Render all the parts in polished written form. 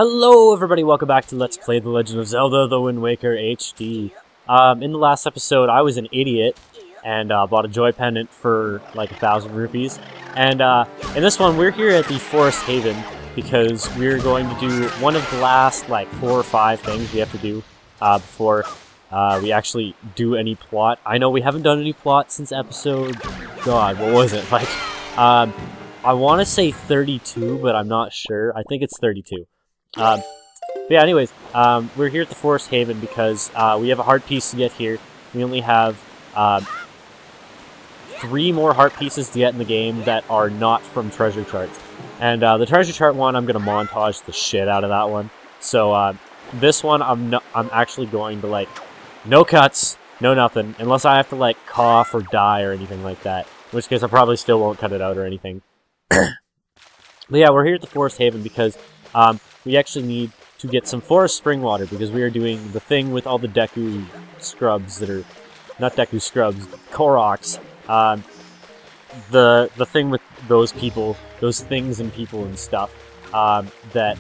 Hello everybody, welcome back to Let's Play The Legend of Zelda The Wind Waker HD. In the last episode, I was an idiot and bought a joy pendant for like 1,000 rupees. And in this one, we're here at the Forest Haven because we're going to do one of the last like 4 or 5 things we have to do before we actually do any plot. I know we haven't done any plot since episode... God, what was it? Like, I want to say 32, but I'm not sure. I think it's 32. But yeah, anyways, we're here at the Forest Haven because we have a heart piece to get here. We only have 3 more heart pieces to get in the game that are not from treasure charts. And the treasure chart one, I'm going to montage the shit out of that one. So this one, I'm actually going to, like, no cuts, no nothing, unless I have to, like, cough or die or anything like that. In which case I probably still won't cut it out or anything. But yeah, we're here at the Forest Haven because we actually need to get some forest spring water because we are doing the thing with all the Deku scrubs that are... Not Deku scrubs, Koroks. The thing with those people, those things and people and stuff that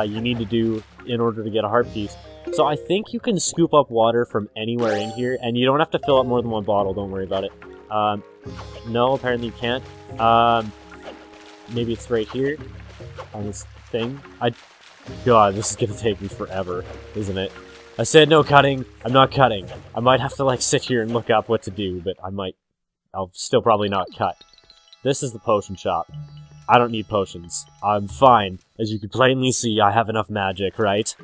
you need to do in order to get a heart piece. So I think you can scoop up water from anywhere in here, and you don't have to fill up more than 1 bottle, don't worry about it. No, apparently you can't. Maybe it's right here on this thing. God, this is gonna take me forever, isn't it? I said no cutting. I'm not cutting. I might have to, like, sit here and look up what to do, but I'll still probably not cut. This is the potion shop. I don't need potions. I'm fine. As you can plainly see, I have enough magic, right?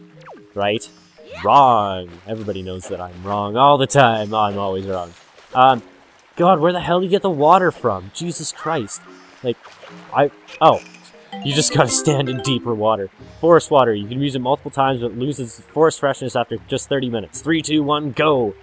Right? Wrong! Everybody knows that I'm wrong all the time. I'm always wrong. God, where the hell do you get the water from? Jesus Christ. Like, oh. You just gotta stand in deeper water. Forest water. You can use it multiple times, but it loses forest freshness after just 30 minutes. 3, 2, 1, go!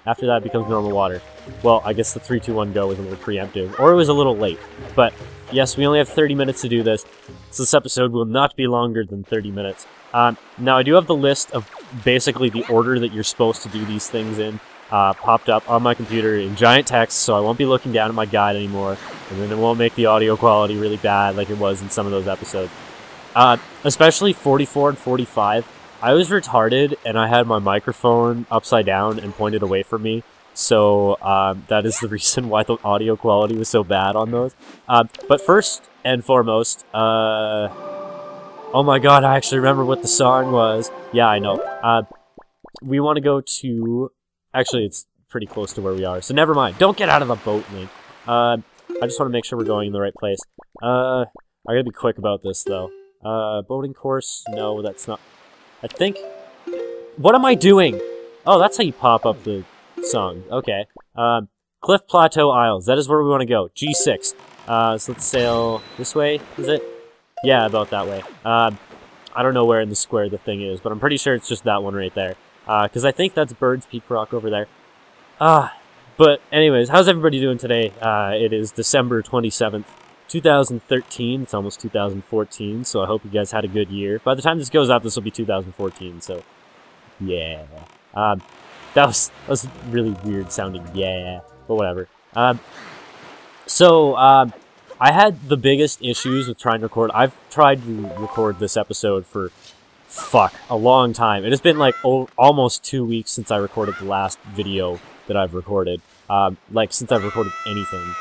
After that, it becomes normal water. Well, I guess the 3, 2, 1, go was a little preemptive. Or it was a little late. But, yes, we only have 30 minutes to do this. So this episode will not be longer than 30 minutes. Now, I do have the list of basically the order that you're supposed to do these things in. Popped up on my computer in giant text, so I won't be looking down at my guide anymore, and then it won't make the audio quality really bad like it was in some of those episodes. Especially 44 and 45. I was retarded, and I had my microphone upside down and pointed away from me, so that is the reason why the audio quality was so bad on those. But first and foremost, oh my god, I actually remember what the song was. Yeah, I know. We want to go to... Actually, it's pretty close to where we are, so never mind. Don't get out of the boat, Link. I just want to make sure we're going in the right place. I gotta be quick about this, though. Boating course? No, that's not... I think... What am I doing? Oh, that's how you pop up the song. Okay. Cliff Plateau Isles. That is where we want to go. G6. So let's sail this way, is it? Yeah, about that way. I don't know where in the square the thing is, but I'm pretty sure it's just that one right there. Because I think that's Bird's Peak Rock over there. But anyways, how's everybody doing today? It is December 27th, 2013. It's almost 2014, so I hope you guys had a good year. By the time this goes out, this will be 2014, so... Yeah. That was really weird sounding, yeah. But whatever. I had the biggest issues with trying to record. I've tried to record this episode for... Fuck, a long time. It has been like almost 2 weeks since I recorded the last video that I've recorded. Like, since I've recorded anything.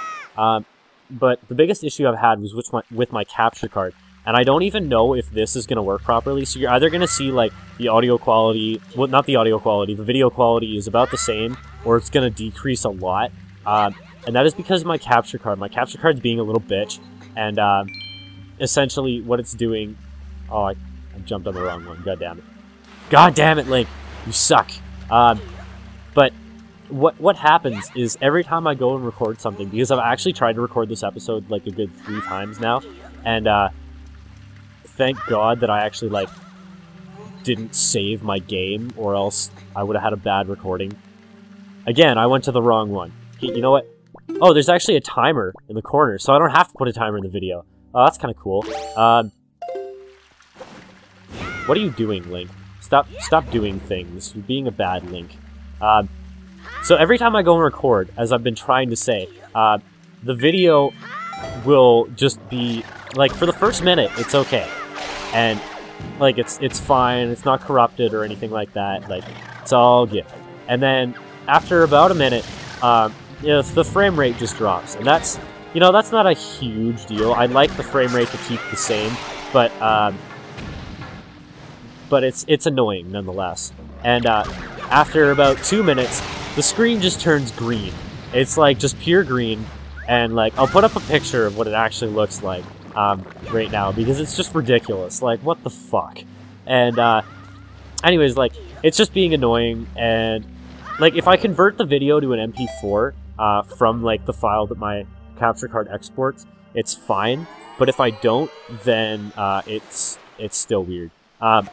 But the biggest issue I've had was with my capture card. And I don't even know if this is going to work properly. So you're either going to see, like, the audio quality... Well, not the audio quality. The video quality is about the same. Or it's going to decrease a lot. And that is because of my capture card. My capture card's being a little bitch. And, essentially, what it's doing... Oh, I jumped on the wrong one. God damn it. God damn it, Link. You suck. But what happens is every time I go and record something, because I've actually tried to record this episode like a good 3 times now, and thank God that I actually like didn't save my game, or else I would have had a bad recording. Again, I went to the wrong one. You know what? Oh, there's actually a timer in the corner, so I don't have to put a timer in the video. Oh, that's kind of cool. What are you doing, Link? Stop doing things. You're being a bad Link. So every time I go and record, as I've been trying to say, the video will just be, like, for the first minute, it's okay. And Like, it's fine, it's not corrupted or anything like that, like, it's all good. And then, after about a minute, you know, the frame rate just drops, and that's, you know, that's not a huge deal. I'd like the frame rate to keep the same, but it's annoying nonetheless. And after about 2 minutes, the screen just turns green. It's like just pure green, and like I'll put up a picture of what it actually looks like right now because it's just ridiculous. Like, what the fuck? And anyways, like, it's just being annoying. And like, if I convert the video to an MP4 from like the file that my capture card exports, it's fine. But if I don't, then it's still weird. Like,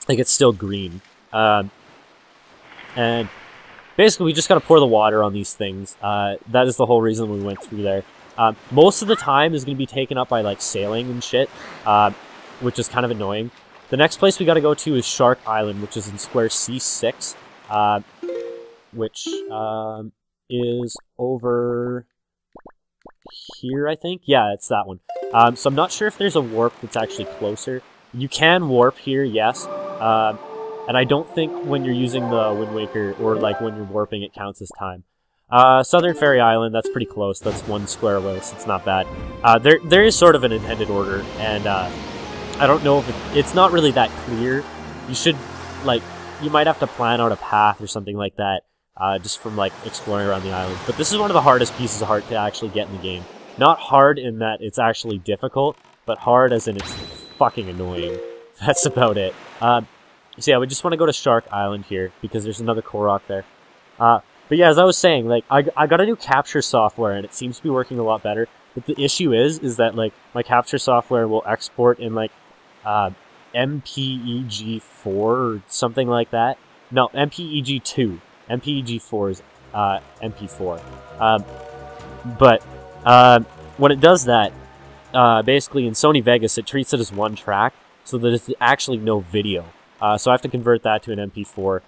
it's still green. And basically, we just gotta pour the water on these things. That is the whole reason we went through there. Most of the time is gonna be taken up by like sailing and shit, which is kind of annoying. The next place we gotta go to is Shark Island, which is in square C6, which is over here, I think. Yeah, it's that one. So I'm not sure if there's a warp that's actually closer. You can warp here, yes. And I don't think when you're using the Wind Waker, or like when you're warping, it counts as time. Southern Fairy Island, that's pretty close. That's 1 square away, so it's not bad. There is sort of an intended order, and I don't know if it's not really that clear. You should, like, you might have to plan out a path or something like that, just from, like, exploring around the island. But this is one of the hardest pieces of art to actually get in the game. Not hard in that it's actually difficult, but hard as in it's fucking annoying. That's about it. So yeah, we just want to go to Shark Island here, because there's another Korok there. But yeah, as I was saying, like, I got a new capture software, and it seems to be working a lot better. But the issue is that, like, my capture software will export in, like, MPEG-4 or something like that. No, MPEG-2. MPEG-4 is MP4. But when it does that, basically in Sony Vegas, it treats it as one track, so that it's actually no video. So I have to convert that to an MP4.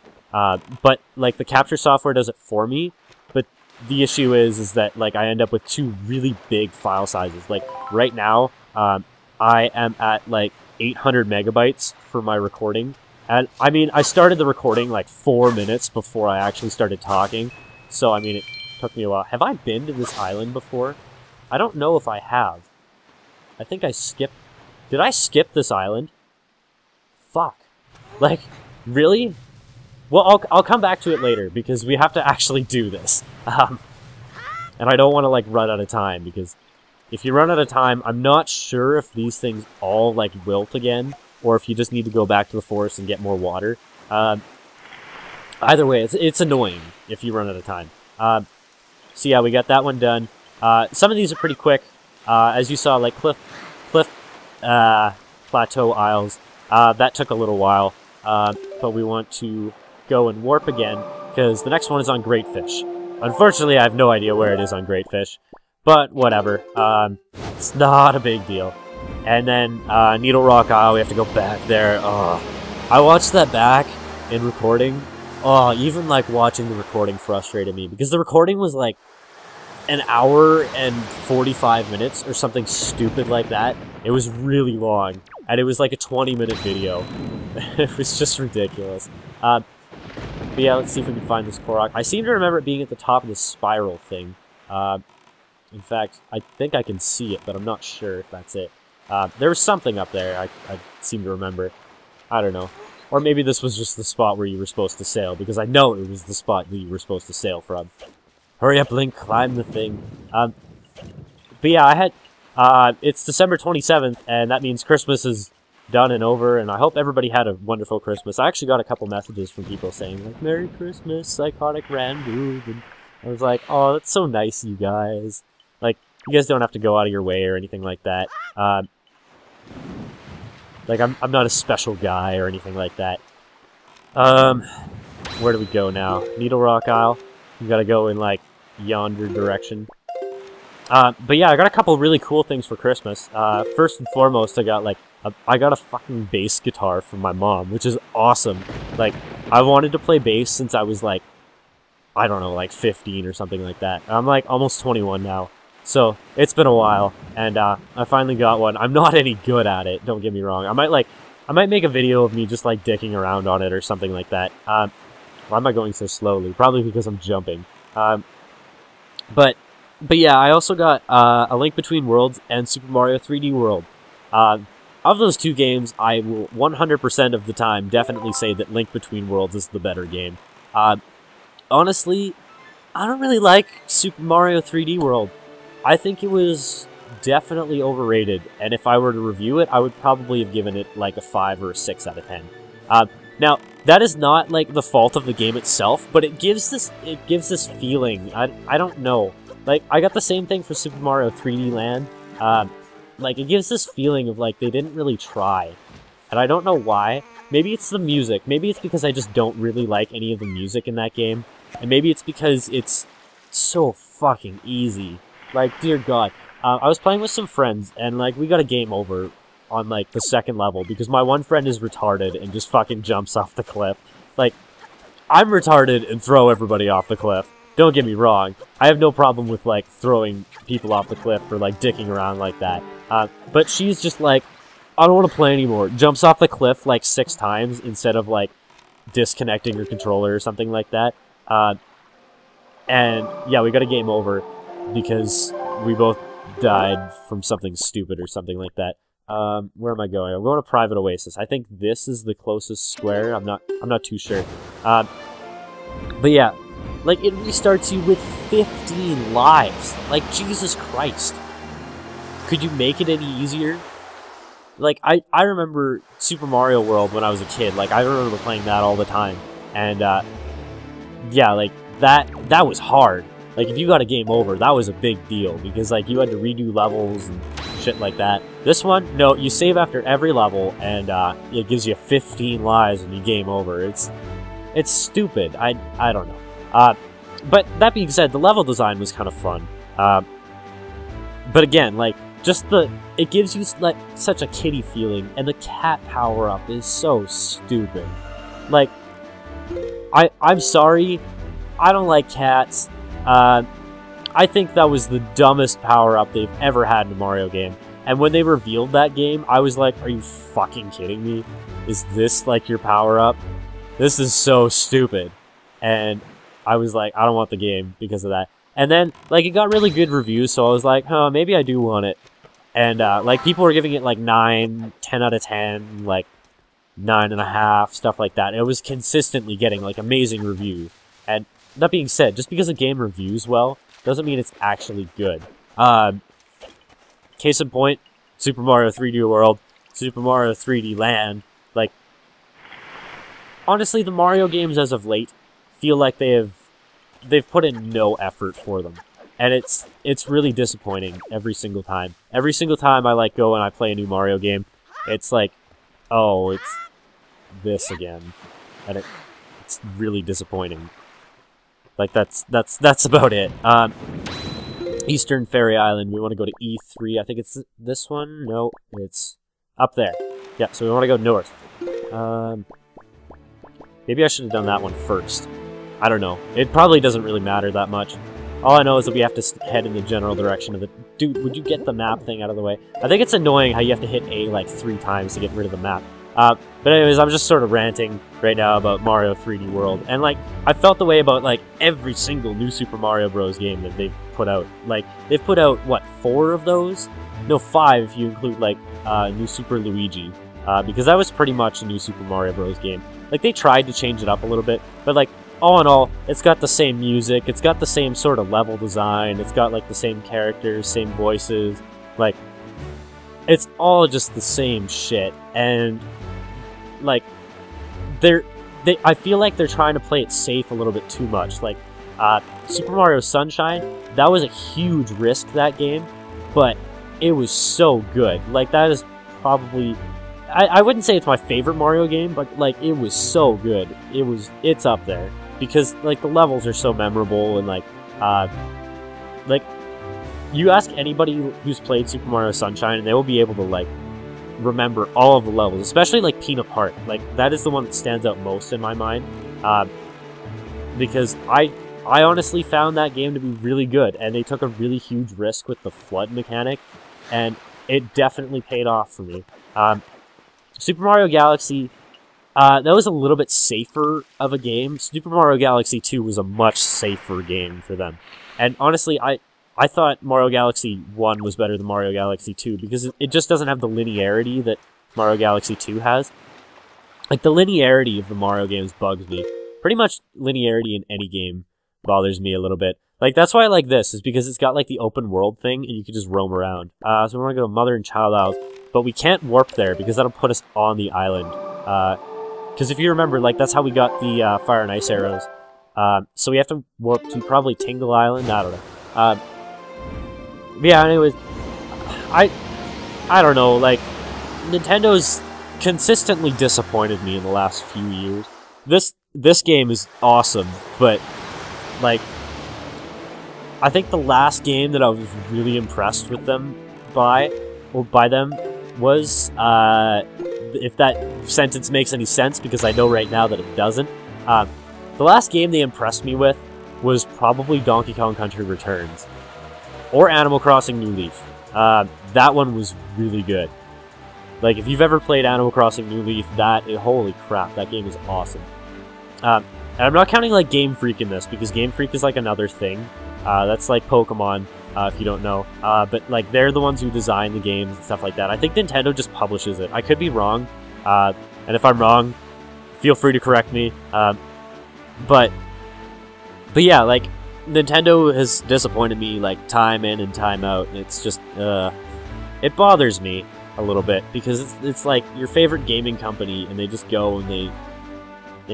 But, like, the capture software does it for me, but the issue is that, like, I end up with 2 really big file sizes. Like, right now, I am at, like, 800 megabytes for my recording. And, I mean, I started the recording, like, 4 minutes before I actually started talking. So, I mean, it took me a while. Have I been to this island before? I don't know if I have. I think I skipped... Did I skip this island? Fuck. Like, really? Well, I'll come back to it later, because we have to actually do this. And I don't want to, like, run out of time, because if you run out of time, I'm not sure if these things all, like, wilt again, or if you just need to go back to the forest and get more water. Either way, it's annoying if you run out of time. So yeah, we got that one done. Some of these are pretty quick. As you saw, like, Cliff Plateau Isles, that took a little while. But we want to go and warp again, because the next one is on Great Fish. Unfortunately, I have no idea where it is on Great Fish, but whatever. It's not a big deal. And then Needle Rock Isle, we have to go back there. I watched that back in recording. Even like watching the recording frustrated me, because the recording was like an hour and 45 minutes or something stupid like that. It was really long, and it was like a 20-minute video. It was just ridiculous. But yeah, let's see if we can find this Korok. I seem to remember it being at the top of the spiral thing. In fact, I think I can see it, but I'm not sure if that's it. There was something up there, I seem to remember. I don't know. Or maybe this was just the spot where you were supposed to sail, because I know it was the spot that you were supposed to sail from. Hurry up, Link, climb the thing. But yeah, I had... it's December 27th, and that means Christmas is done and over, and I hope everybody had a wonderful Christmas. I actually got a couple messages from people saying, like, Merry Christmas, Psychotic Randoob, and I was like, oh, that's so nice, you guys. Like, you guys don't have to go out of your way or anything like that. Like, I'm not a special guy or anything like that. Where do we go now? Needle Rock Isle. We gotta go in, like, yonder direction. But yeah, I got a couple really cool things for Christmas. First and foremost, I got, like, I got a fucking bass guitar from my mom, which is awesome. Like, I wanted to play bass since I was, like, I don't know, like 15 or something like that. I'm, like, almost 21 now. So, it's been a while, and I finally got one. I'm not any good at it, don't get me wrong. I I might make a video of me just, like, dicking around on it or something like that. Why am I going so slowly? Probably because I'm jumping. But yeah, I also got A Link Between Worlds and Super Mario 3D World. Of those two games, I will 100% of the time definitely say that Link Between Worlds is the better game. Honestly, I don't really like Super Mario 3D World. I think it was definitely overrated, and if I were to review it, I would probably have given it like a 5 or a 6 out of 10. Now, that is not like the fault of the game itself, but it gives this feeling. I don't know. Like, I got the same thing for Super Mario 3D Land. Like, it gives this feeling of, like, they didn't really try. And I don't know why. Maybe it's the music. Maybe it's because I just don't really like any of the music in that game. And maybe it's because it's so fucking easy. Like, dear God. I was playing with some friends, and, like, we got a game over on, like, the second level, because my one friend is retarded and just fucking jumps off the cliff. Like, I'm retarded and throw everybody off the cliff. Don't get me wrong. I have no problem with, like, throwing people off the cliff or, like, dicking around like that. But she's just like, I don't want to play anymore. Jumps off the cliff, like, 6 times instead of, like, disconnecting her controller or something like that. And, yeah, we got a game over because we both died from something stupid or something like that. Where am I going? I'm going to Private Oasis. I think this is the closest square. I'm not too sure. But yeah, like, it restarts you with 15 lives. Like, Jesus Christ. Could you make it any easier? Like, I remember Super Mario World when I was a kid. Like, I remember playing that all the time. And, yeah, like, that was hard. Like, if you got a game over, that was a big deal. Because, like, you had to redo levels and shit like that. This one, no, you save after every level, and, it gives you 15 lives and you game over. It's stupid. I don't know. But that being said, the level design was kind of fun. But again, like, just it gives you, like, such a kiddie feeling, and the cat power-up is so stupid. Like, I'm sorry, I don't like cats. I think that was the dumbest power-up they've ever had in a Mario game. And when they revealed that game, I was like, are you fucking kidding me? Is this, like, your power-up? This is so stupid. And I was like, I don't want the game because of that. And then, like, it got really good reviews, so I was like, huh, maybe I do want it. And, like, people were giving it, like, 9, 10 out of 10, like, 9.5, stuff like that. And it was consistently getting, like, amazing reviews. And that being said, just because a game reviews well, doesn't mean it's actually good. Case in point, Super Mario 3D World, Super Mario 3D Land. Like, honestly, the Mario games as of late feel like they've put in no effort for them. And it's really disappointing every single time. Every single time I, like, go and I play a new Mario game, it's like, oh, it's this again. And it's really disappointing. Like, that's about it. Eastern Fairy Island, we want to go to E3. I think it's this one. No, it's up there. Yeah, so we want to go north. Maybe I should have done that one first. I don't know. It probably doesn't really matter that much. All I know is that we have to head in the general direction of the... Dude, would you get the map thing out of the way? I think it's annoying how you have to hit A, like, 3 times to get rid of the map. But anyways, I'm just sort of ranting right now about Mario 3D World. And, like, I felt the way about, like, every single new Super Mario Bros. Game that they've put out. Like, they've put out, what, 4 of those? No, 5 if you include, like, New Super Luigi. Because that was pretty much a new Super Mario Bros. Game. Like, they tried to change it up a little bit, but, like, all in all, it's got the same music, it's got the same sort of level design, it's got, like, the same characters, same voices, like, it's all just the same shit, and, like, I feel like they're trying to play it safe a little bit too much. Like, Super Mario Sunshine, that was a huge risk, that game, but it was so good. Like, that is probably... I wouldn't say it's my favorite Mario game, but, like, it was so good. It's up there. Because, like, the levels are so memorable, and, like, you ask anybody who's played Super Mario Sunshine, and they will be able to, like, remember all of the levels, especially, like, Peanut Park. Like, that is the one that stands out most in my mind, because I honestly found that game to be really good, and they took a really huge risk with the flood mechanic, and it definitely paid off for me. Super Mario Galaxy, that was a little bit safer of a game. Super Mario Galaxy 2 was a much safer game for them. And honestly, I thought Mario Galaxy 1 was better than Mario Galaxy 2 because it just doesn't have the linearity that Mario Galaxy 2 has. Like, the linearity of the Mario games bugs me. Pretty much linearity in any game bothers me a little bit. Like, that's why I like this, is because it's got, like, the open world thing, and you can just roam around. So we're gonna go to Mother and Child Isles, but we can't warp there, because that'll put us on the island. Because if you remember, like, that's how we got the Fire and Ice arrows. So we have to warp to probably Tingle Island? I don't know. But yeah, anyways, I don't know, like, Nintendo's consistently disappointed me in the last few years. This game is awesome, but, like, I think the last game that I was really impressed with them by them was, if that sentence makes any sense, because I know right now that it doesn't. The last game they impressed me with was probably Donkey Kong Country Returns. Or Animal Crossing New Leaf. That one was really good. Like, if you've ever played Animal Crossing New Leaf, holy crap, that game is awesome. And I'm not counting, like, Game Freak in this, because Game Freak is, like, another thing. That's like Pokemon, if you don't know. But, like, they're the ones who design the games and stuff like that. I think Nintendo just publishes it. I could be wrong. And if I'm wrong, feel free to correct me. But yeah, like, Nintendo has disappointed me, like, time in and time out. And it's just, it bothers me a little bit, because it's like your favorite gaming company, and they just go and they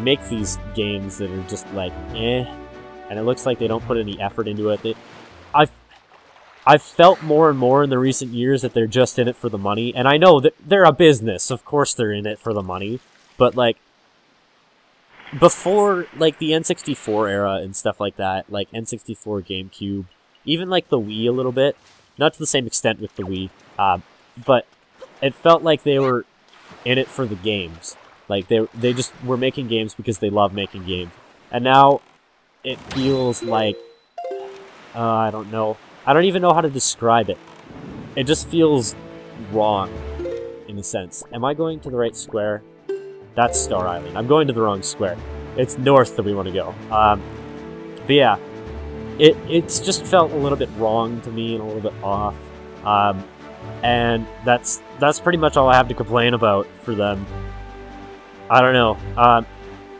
make these games that are just like, eh. And it looks like they don't put any effort into it. I've felt more and more in the recent years that they're just in it for the money. And I know that they're a business. Of course they're in it for the money. But, like, before, like, the N64 era and stuff like that, like N64, GameCube, even, like, the Wii a little bit. Not to the same extent with the Wii. But it felt like they were in it for the games. Like, they just were making games because they love making games. And now it feels like, I don't know. I don't even know how to describe it. It just feels wrong, in a sense. Am I going to the right square? That's Star Island. I'm going to the wrong square. It's north that we want to go. But yeah, it's just felt a little bit wrong to me and a little bit off. And that's pretty much all I have to complain about for them. I don't know.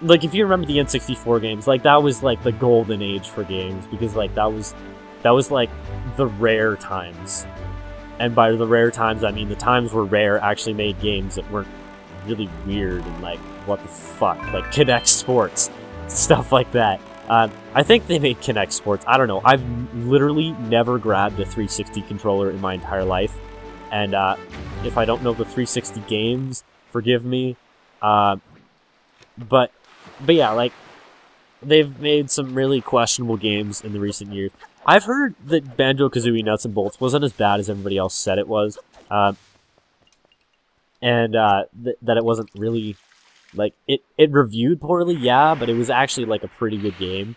Like, if you remember the N64 games, like, that was, like, the golden age for games, because, like, that was, like, the rare times. And by the rare times, I mean the times where Rare actually made games that weren't really weird and, like, what the fuck, like, Kinect Sports, stuff like that. I think they made Kinect Sports. I don't know. I've literally never grabbed a 360 controller in my entire life. And, if I don't know the 360 games, forgive me. But yeah, like, they've made some really questionable games in the recent years. I've heard that Banjo-Kazooie Nuts and Bolts wasn't as bad as everybody else said it was. And that it wasn't really, like, it reviewed poorly, yeah, but it was actually, like, a pretty good game.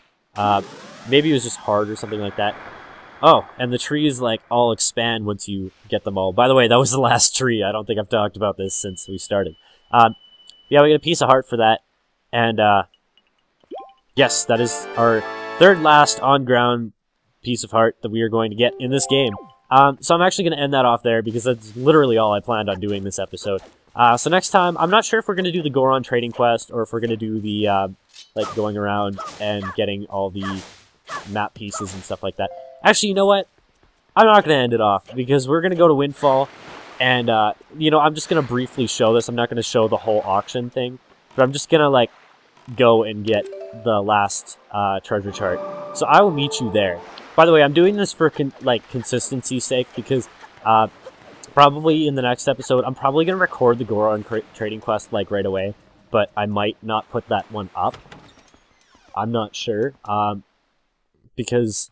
Maybe it was just hard or something like that. Oh, and the trees, like, all expand once you get them all. By the way, that was the last tree. I don't think I've talked about this since we started. Yeah, we get a piece of heart for that. And, yes, that is our third last on-ground piece of heart that we are going to get in this game. So I'm actually going to end that off there, because that's literally all I planned on doing this episode. So next time, I'm not sure if we're going to do the Goron trading quest, or if we're going to do the, like, going around and getting all the map pieces and stuff like that. Actually, you know what? I'm not going to end it off, because we're going to go to Windfall, and, you know, I'm just going to briefly show this. I'm not going to show the whole auction thing, but I'm just going to, like, go and get the last treasure chart. So I will meet you there. By the way, I'm doing this for, consistency's sake, because probably in the next episode, I'm probably going to record the Goron trading quest, like, right away, but I might not put that one up. I'm not sure, because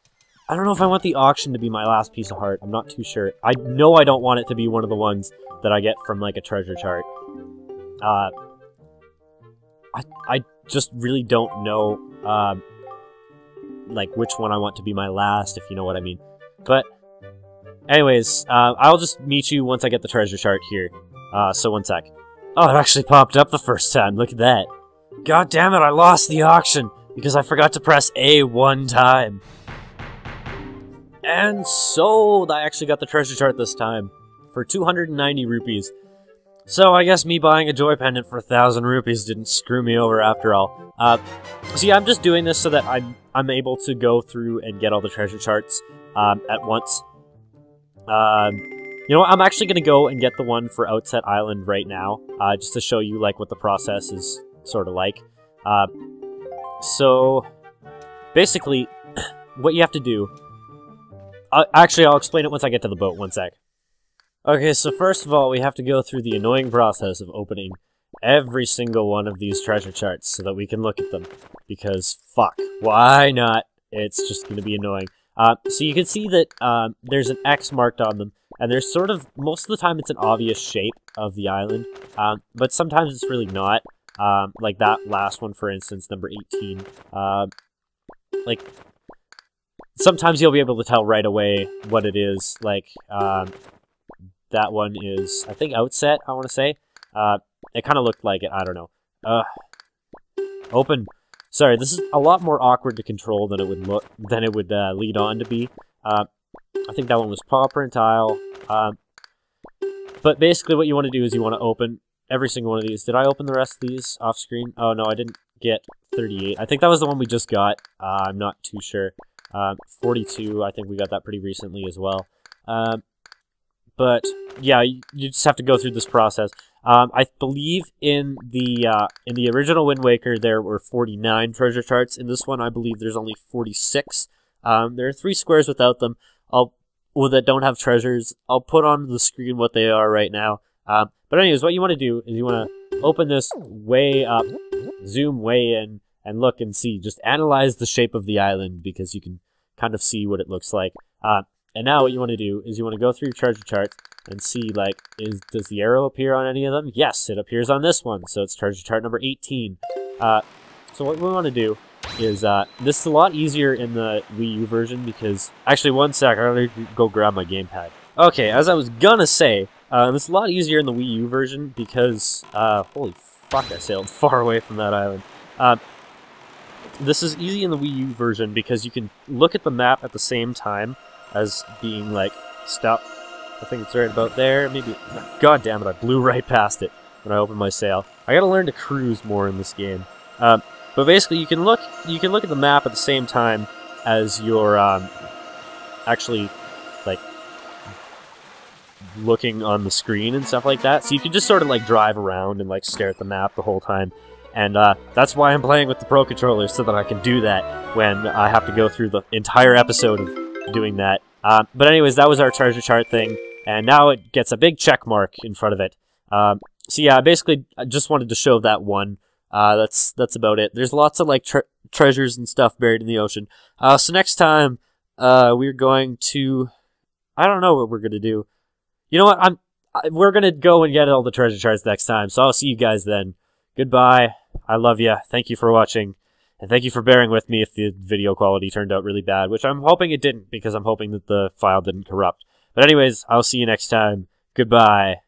I don't know if I want the auction to be my last piece of heart. I'm not too sure. I know I don't want it to be one of the ones that I get from, like, a treasure chart. I just really don't know, like, which one I want to be my last, if you know what I mean. But, anyways, I'll just meet you once I get the treasure chart here. So one sec. Oh, it actually popped up the first time. Look at that. God damn it, I lost the auction because I forgot to press A one time. And sold! I actually got the treasure chart this time for 290 rupees. So I guess me buying a joy pendant for 1,000 rupees didn't screw me over after all. So yeah, I'm just doing this so that I'm able to go through and get all the treasure charts at once. You know what, I'm actually going to go and get the one for Outset Island right now, just to show you like what the process is sort of like. So basically, what you have to do... Actually, I'll explain it once I get to the boat. One sec. Okay, so first of all, we have to go through the annoying process of opening every single one of these treasure charts so that we can look at them. Because, fuck, why not? It's just going to be annoying. So you can see that there's an X marked on them, and there's sort of, most of the time it's an obvious shape of the island, but sometimes it's really not. Like that last one, for instance, number 18. Like... Sometimes you'll be able to tell right away what it is, like, that one is, I think, Outset, I want to say. It kind of looked like it, I don't know. Open. Sorry, this is a lot more awkward to control than it would lead on to be. I think that one was paw print tile. But basically what you want to do is you want to open every single one of these. Did I open the rest of these off screen? Oh, no, I didn't get 38. I think that was the one we just got. I'm not too sure. 42, I think we got that pretty recently as well. But yeah, you just have to go through this process. I believe in the original Wind Waker there were 49 treasure charts. In this one, I believe there's only 46. There are 3 squares without them. That don't have treasures. I'll put on the screen what they are right now. But anyways, what you want to do is you want to open this way up, zoom way in, and look and see. Just analyze the shape of the island because you can kind of see what it looks like. And now what you want to do is you want to go through your treasure charts and see, like, does the arrow appear on any of them? Yes, it appears on this one. So it's treasure chart number 18. So what we want to do is, this is a lot easier in the Wii U version because... Actually, one sec, I gotta go grab my gamepad. Okay, as I was gonna say, this is a lot easier in the Wii U version because, holy fuck, I sailed far away from that island. This is easy in the Wii U version because you can look at the map at the same time as being like, stop. I think it's right about there. Maybe. God damn it! I blew right past it when I opened my sail. I gotta learn to cruise more in this game. But basically, you can look at the map at the same time as you're actually like looking on the screen and stuff like that. So you can just sort of like drive around and like stare at the map the whole time. And that's why I'm playing with the Pro Controller, so that I can do that when I have to go through the entire episode of doing that. But anyways, that was our treasure chart thing, and now it gets a big check mark in front of it. So yeah, basically, I just wanted to show that one. That's about it. There's lots of like treasures and stuff buried in the ocean. So next time, we're going to... I don't know what we're going to do. You know what? We're going to go and get all the treasure charts next time, so I'll see you guys then. Goodbye. I love you. Thank you for watching. And thank you for bearing with me if the video quality turned out really bad, which I'm hoping it didn't, because I'm hoping that the file didn't corrupt. But anyways, I'll see you next time. Goodbye.